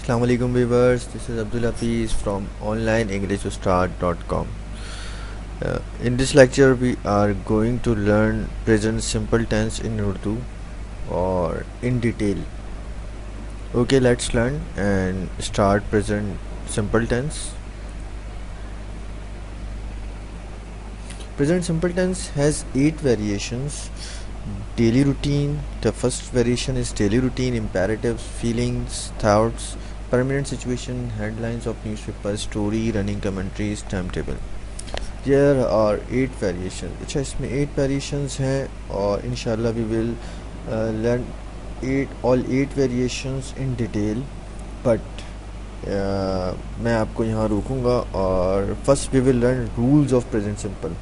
Assalamu alaikum viewers, this is Abdul Hafiz from onlineenglishstart.com. In this lecture we are going to learn present simple tense in Urdu or in detail. Okay, let's learn and start present simple tense. Present simple tense has 8 variations. Daily routine, the first variation is daily routine, imperatives, feelings, thoughts, permanent situation, headlines of newspaper, story, running commentaries, timetable. There are 8 variations. अच्छा, इसमें 8 variations हैं और इंशाल्लाह we will learn all 8 variations in detail, but मैं आपको यहाँ रोकूंगा और first we will learn rules of present simple.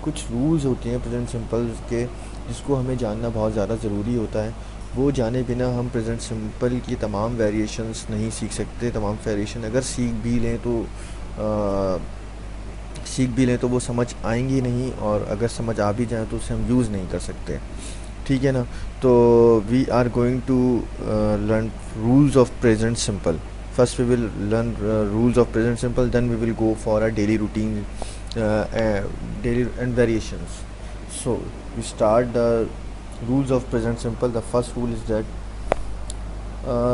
कुछ rules होते हैं present simple के जिसको हमें जानना बहुत ज़्यादा ज़रूरी होता है. वो जाने बिना हम प्रेजेंट सिंपल की तमाम वेरिएशंस नहीं सीख सकते. तमाम वेरिएशन अगर सीख भी लें तो वो समझ आएंगी नहीं, और अगर समझ आ भी जाए तो उसे हम यूज़ नहीं कर सकते. ठीक है ना. तो we are going to learn rules of present simple. First we will learn rules of present simple, then we will go for a daily routine daily and variations. So we start the rules of present simple. The first rule is that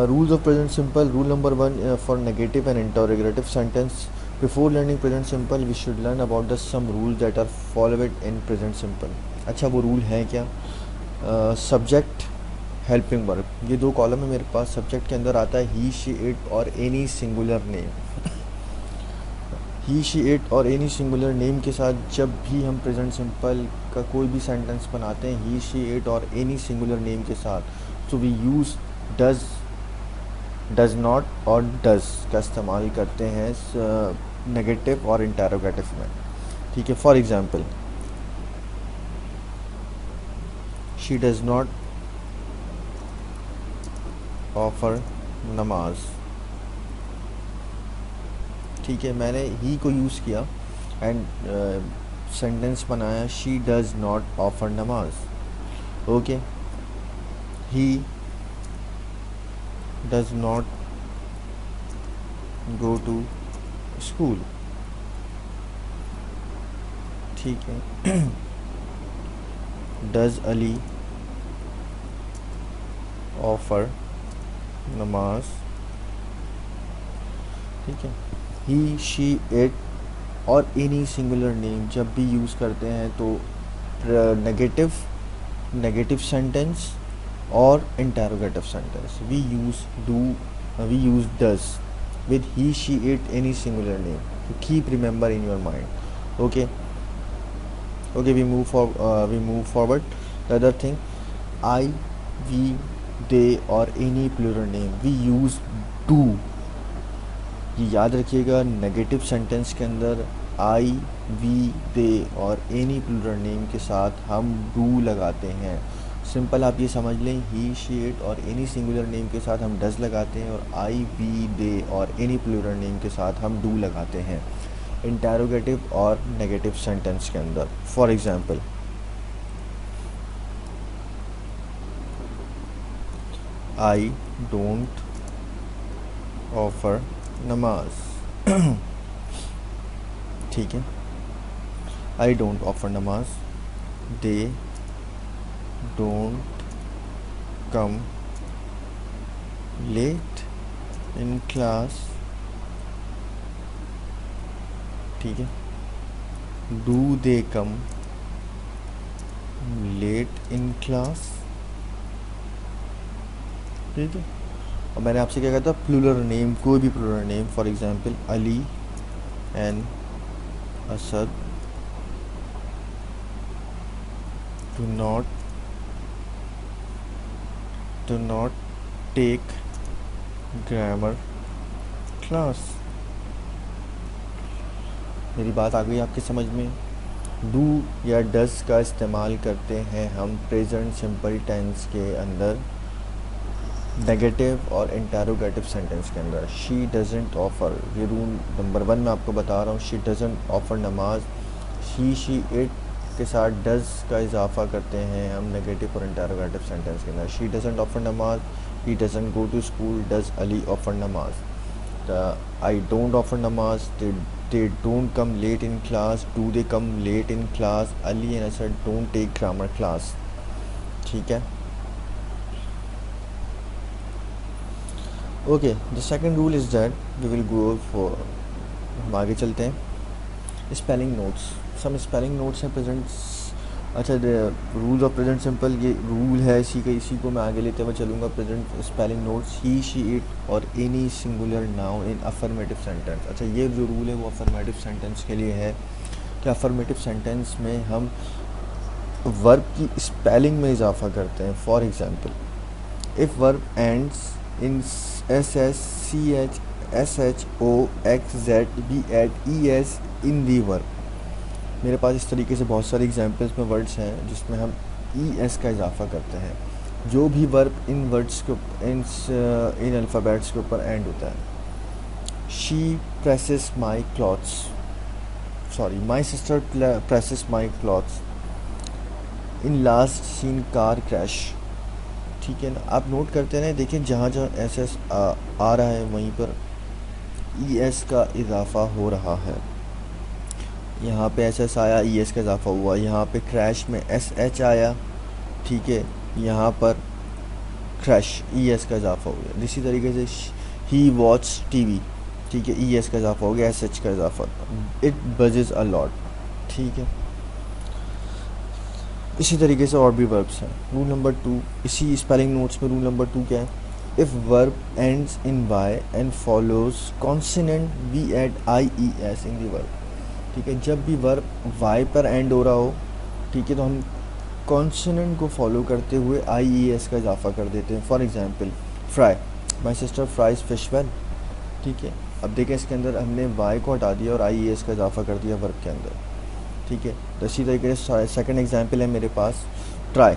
rules of present simple. Rule number 1 for negative and interrogative sentence. Before learning present simple, we should learn about the some rules that are followed in present simple. अच्छा, वो rule है क्या? Subject, helping verb, ये दो column है मेरे पास. Subject के अंदर आता है ही, शी, इट और any singular name. He, she, it और एनी सिंगुलर नेम के साथ जब भी हम प्रेजेंट सिंपल का कोई भी सेंटेंस बनाते हैं ही, शी, इट और एनी सिंगुलर नेम के साथ, तो we use does, does not और डज का इस्तेमाल करते हैं नेगेटिव और इंटरोगेटिव में. ठीक है. For example, she does not offer नमाज. ठीक है, मैंने ही को यूज़ किया एंड सेंटेंस बनाया शी डज नॉट ऑफर नमाज. Okay. He does not go to school. ठीक है. डज अली ऑफर नमाज. ठीक है. ही, शी, इट और एनी सिंगुलर नेम जब भी यूज़ करते हैं तो नेगेटिव सेंटेंस और interrogative sentence we use does with he, she, it, any singular name. So keep remember in your mind. Okay, we move forward. The other thing, I, we, they or any plural name we use do. ये याद रखिएगा, negative sentence के अंदर आई, we, दे और any plural name के साथ हम do लगाते हैं. सिंपल आप ये समझ लें, ही, शी, इट और एनी सिंगुलर नेम के साथ हम डज लगाते हैं, और आई, वी, दे और एनी प्लूरल नेम के साथ हम डू लगाते हैं इंटरोगेटिव और नेगेटिव सेंटेंस के अंदर. For example, I don't offer नमाज. ठीक है. आई डोंट ऑफर नमाज. They don't come late in class. ठीक है. Do they come late in class. ठीक है. और मैंने आपसे क्या कहा था, प्लूरल नेम, कोई भी plural name. For example, Ali and Asad do not take grammar class. मेरी बात आ गई आपकी समझ में. डू या डज का इस्तेमाल करते हैं हम प्रेजेंट सिंपल टेंस के अंदर नेगेटिव और इंटरोगेटिव सेंटेंस के अंदर. शी डजंट ऑफर, ये रूल नंबर 1 मैं आपको बता रहा हूँ. शी डजंट ऑफर नमाज. ही, शी, इट के साथ डज का इजाफा करते हैं हम नेगेटिव और इंटरोगेटिव सेंटेंस के अंदर. शी डजंट ऑफर नमाज, he doesn't go to school, does Ali offer नमाज. I don't offer namaz. They don't come late in class. Do they come late in class? Ali and Asad don't take grammar class. ठीक है. Okay, the second rule is that we will go for, हम आगे चलते हैं. Spelling notes, some spelling notes हैं present. अच्छा, rules of present simple ये rule है, इसी को मैं आगे लेते हुए चलूँगा. Present spelling notes he she it और any singular noun in affirmative sentence. अच्छा, ये जो रूल है वो अफर्मेटिव सेंटेंस के लिए है कि अफर्मेटिव सेंटेंस में हम वर्ब की स्पेलिंग में इजाफा करते हैं. For example, if verb ends in S S C H S H O X Z we add E S in the verb. मेरे पास इस तरीके से बहुत सारे एग्जांपल्स में वर्ड्स हैं जिसमें हम ई एस का इजाफा करते हैं. जो भी वर्ब इन वर्ड्स के इन अल्फ़ाबेट्स के ऊपर एंड होता है. She presses my clothes, sorry my sister presses my clothes in last scene car crash. ठीक है ना, आप नोट करते रहें. देखिए जहाँ जहाँ एस एस आ रहा है वहीं पर ई एस का इजाफा हो रहा है. यहाँ पे एस एस आया, ई एस का इजाफा हुआ. यहाँ पे क्रैश में एस एच आया, ठीक है, यहाँ पर क्रैश ई एस का इजाफा हो गया. इसी तरीके से ही वॉच टी वी, ठीक है, ई एस का इजाफा हो गया, एस एच का इजाफा. इट बजेज अ लॉट, ठीक है. इसी तरीके से और भी वर्ब्स हैं. रूल नंबर 2, इसी स्पेलिंग नोट्स में रूल नंबर 2 क्या है. If verb ends in Y and follows consonant we add I E S in the verb. ठीक है, जब भी वर्ब वाई पर एंड हो रहा हो, ठीक है, तो हम कॉन्सोनेंट को फॉलो करते हुए आई ई एस का इजाफा कर देते हैं. For example, fry, my sister fries fish whale. ठीक है, अब देखें इसके अंदर हमने वाई को हटा दिया और आई ई एस का इजाफा कर दिया वर्ब के अंदर. ठीक है, तो इसी तरीके से सेकंड एग्जांपल है मेरे पास, try,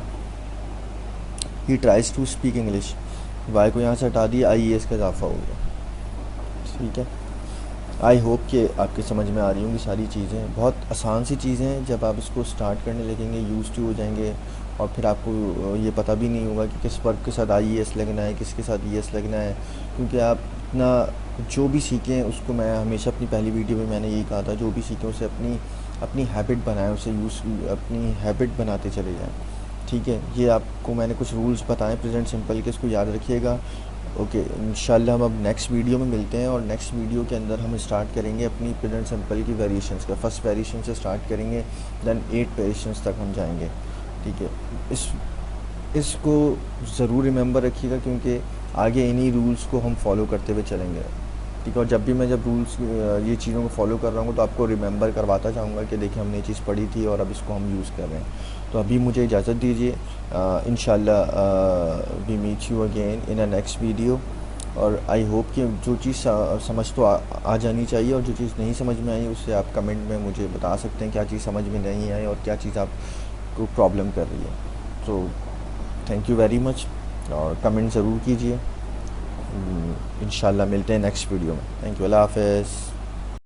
he tries to speak English. Y को यहाँ से हटा दिया, आई ई एस का इजाफा हो गया. ठीक है, आई होप कि आपके समझ में आ रही होंगी सारी चीज़ें. बहुत आसान सी चीज़ें हैं. जब आप इसको स्टार्ट करने लगेंगे, यूज़ टू हो जाएंगे और फिर आपको ये पता भी नहीं होगा कि किस वर्ब के साथ आई ई एस लगना है, किसके साथ ई एस लगना है. क्योंकि आप इतना जो भी सीखें उसको, मैं हमेशा अपनी पहली वीडियो में मैंने यही कहा था, जो भी सीखें उसे अपनी हैबिट बनाएं, उसे अपनी हैबिट बनाते चले जाएं. ठीक है, ये आपको मैंने कुछ रूल्स बताएं प्रेजेंट सिंपल के, इसको याद रखिएगा. ओके, इंशाल्लाह हम अब नेक्स्ट वीडियो में मिलते हैं और नेक्स्ट वीडियो के अंदर हम स्टार्ट करेंगे अपनी प्रेजेंट सिंपल की वेरिएशंस का. फर्स्ट वेरिएशन से स्टार्ट करेंगे, देन 8 वेरिएशंस तक हम जाएंगे. ठीक है, इसको ज़रूर रिमेंबर रखिएगा क्योंकि आगे इन्हीं रूल्स को हम फॉलो करते हुए चलेंगे. ठीक है, और जब रूल्स ये चीज़ों को फॉलो कर रहा हूँ तो आपको रिमेंबर करवाता जाऊँगा कि देखिए हमने ये चीज़ पढ़ी थी और अब इसको हम यूज़ कर रहे हैं. तो अभी मुझे इजाज़त दीजिए. इंशाल्लाह we meet you again in a next video. और आई होप कि जो चीज़ समझ तो आ जानी चाहिए, और जो चीज़ नहीं समझ में आई उससे आप कमेंट में मुझे बता सकते हैं क्या चीज़ समझ में नहीं आई और क्या चीज़ आपको प्रॉब्लम कर रही है. तो थैंक यू वेरी मच और कमेंट ज़रूर कीजिए. इंशाल्लाह मिलते हैं नेक्स्ट वीडियो में. थैंक यू, अल्लाह हाफ़िज़.